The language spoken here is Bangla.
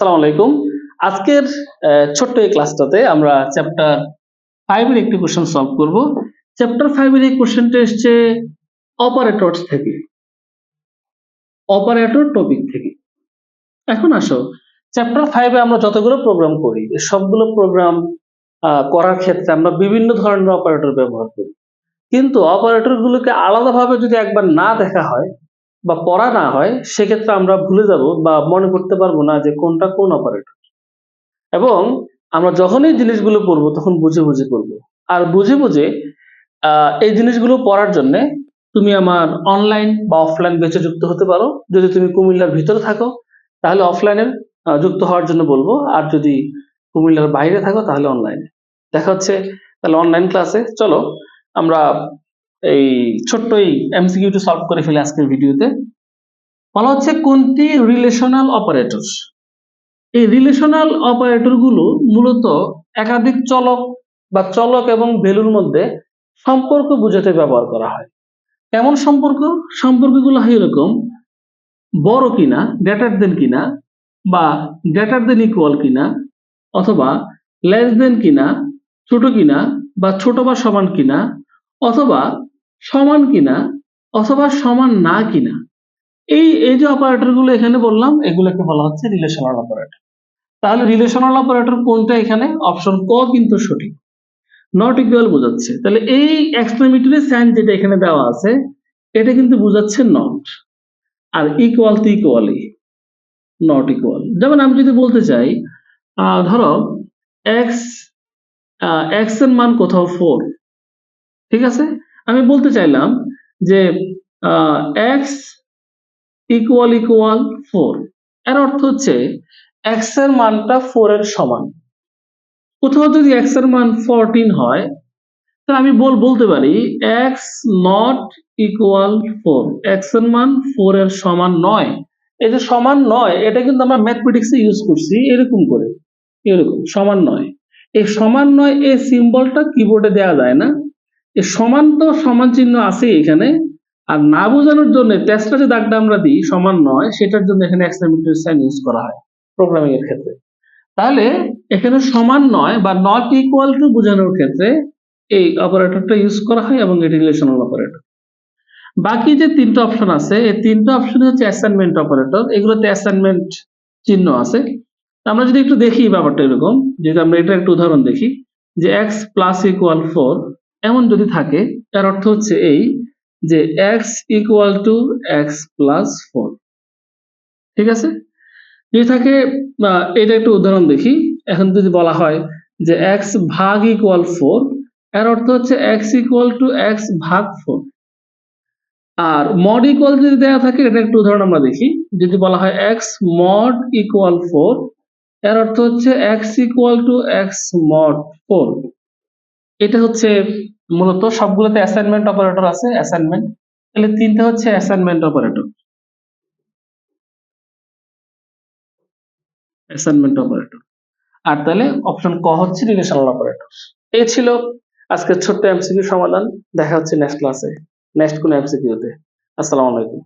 আসসালামু আলাইকুম। আজকের ছোট্ট এই ক্লাসটাতে আমরা চ্যাপ্টার 5 এর একটি কোশ্চেন সলভ করব। চ্যাপ্টার 5 এর এই কোশ্চেনটা এসছে অপারেটরস থেকে, অপারেটর টপিক থেকে। এখন আসো, চ্যাপ্টার 5 এ আমরা যতগুলো প্রোগ্রাম করি, সবগুলো প্রোগ্রাম করার ক্ষেত্রে আমরা বিভিন্ন ধরনের অপারেটর ব্যবহার করি। কিন্তু অপারেটর গুলোকে আলাদাভাবে যদি একবার না দেখা হয় বা পড়া না হয়, সেক্ষেত্রে আমরা ভুলে যাব বা মনে করতে পারবো না যে কোনটা কোন অপারেটর। এবং আমরা যখনই জিনিসগুলো পড়বো তখন বুঝে বুঝে পড়বো। আর বুঝে বুঝে এই জিনিসগুলো পড়ার জন্যে তুমি আমার অনলাইন বা অফলাইন ব্যাচে যুক্ত হতে পারো। যদি তুমি কুমিল্লার ভিতরে থাকো তাহলে অফলাইনে যুক্ত হওয়ার জন্য বলবো, আর যদি কুমিল্লার বাইরে থাকো তাহলে অনলাইনে। দেখা হচ্ছে তাহলে অনলাইন ক্লাসে। চলো আমরা এই ছোট্ট এই এমসিকিউটি সলভ করে ফেলি আজকের ভিডিওতে। বলা হচ্ছে কোনটি রিলেশনাল অপারেটর। এই রিলেশনাল অপারেটর গুলো মূলত একাধিক চলক বা চলক এবং ভ্যালুর মধ্যে সম্পর্ক বোঝাতে ব্যবহার করা হয়। কেমন সম্পর্ক? সম্পর্কগুলো হয় এরকম: বড় কিনা, গ্রেটার দেন কিনা, বা গ্রেটার দেন ইকুয়াল কিনা, অথবা লেস দেন কিনা, ছোট কিনা, বা ছোট বা সমান কিনা, অথবা সমান কিনা, অথবা সমান না কিনা। এই এই যে অপারেটর গুলো এখানে বললাম, এগুলোকে বলা হচ্ছে রিলেশনাল অপারেটর। তাহলে রিলেশনাল অপারেটর কোনটা? এখানে অপশন ক কিন্তু সঠিক। নট ইকুয়াল বোঝাচ্ছে, তাহলে এই এক্সক্লেমেটরি সাইন যেটা এখানে দেওয়া আছে এটা কিন্তু বোঝাচ্ছে নট। আর ইকুয়াল তো ইকুয়ালই, নট ইকুয়াল। যেমন আমি যদি বলতে চাই ধরো এক্স এক্স এর মান কোথাও 4, ঠিক আছে? আমি বলতে চাইলাম যে এক্স ইকুয়াল ইকুয়াল 4, এর অর্থ হচ্ছে এক্স এর মানটা 4 এর সমান। কোথাও যদি x এর মান 14 হয় তাহলে আমি বলতে পারি x নট ইকুয়াল 4, x এর মান 4 এর সমান নয়। এই যে সমান নয়, এটা কিন্তু আমরা ম্যাথমেটিক্সে ইউজ করছি এরকম করে, এরকম সমান নয়। এই সমান নয় এই সিম্বলটা কিবোর্ডে দেওয়া যায় না। এই সমান তো সমান চিহ্ন আছে এখানে, আর না বোঝানোর জন্য টেস্টটা যে দাগটা আমরা দিই সমান নয়, সেটার জন্য এখানে এক্সক্লেমেটরি সাইন ইউজ করা হয় প্রোগ্রামিং এর ক্ষেত্রে। তাহলে এখানে সমান নয় বা নট ইকুয়াল টু বোঝানোর ক্ষেত্রে এই অপারেটরটা ইউজ করা হয় এবং এটি রিলেশনাল অপারেটর। বাকি যে তিনটা অপশন আছে, এই তিনটা অপশন হচ্ছে অ্যাসাইনমেন্ট অপারেটর। এগুলোতে অ্যাসাইনমেন্ট চিহ্ন আছে। আমরা যদি একটু দেখি ব্যাপারটা এরকম, যদি আমরা এটা একটু উদাহরণ দেখি যে x প্লাস ইকুয়াল 4 এমন যদি থাকে, তার অর্থ হচ্ছে এই যে x equal to x plus 4, ঠিক আছে? যদি থাকে এটা একটু উদাহরণ দেখি। এখন যদি বলা হয় যে x ভাগ ইকুয়াল 4, এর অর্থ হচ্ছে x ইকুয়াল টু x ভাগ 4। আর মড ইকুয়াল যদি দেওয়া থাকে, এটা একটু উদাহরণ আমরা দেখি। যদি বলা হয় x মড ইকুয়াল 4, এর অর্থ হচ্ছে x equal to x mod 4। এটা হচ্ছে মূলত সবগুলোতে অ্যাসাইনমেন্ট অপারেটর আছে, অ্যাসাইনমেন্ট। তাহলে তিনটা হচ্ছে অ্যাসাইনমেন্ট অপারেটর, অ্যাসাইনমেন্ট অপারেটর। আর তাহলে অপশন ক হচ্ছে রিলেশনাল অপারেটর। এই ছিল আজকের ছোট্ট এমসিকিউ সমাধান। দেখা হচ্ছে নেক্সট ক্লাসে, নেক্সট কোন এমসিকিউতে। আসসালামু আলাইকুম।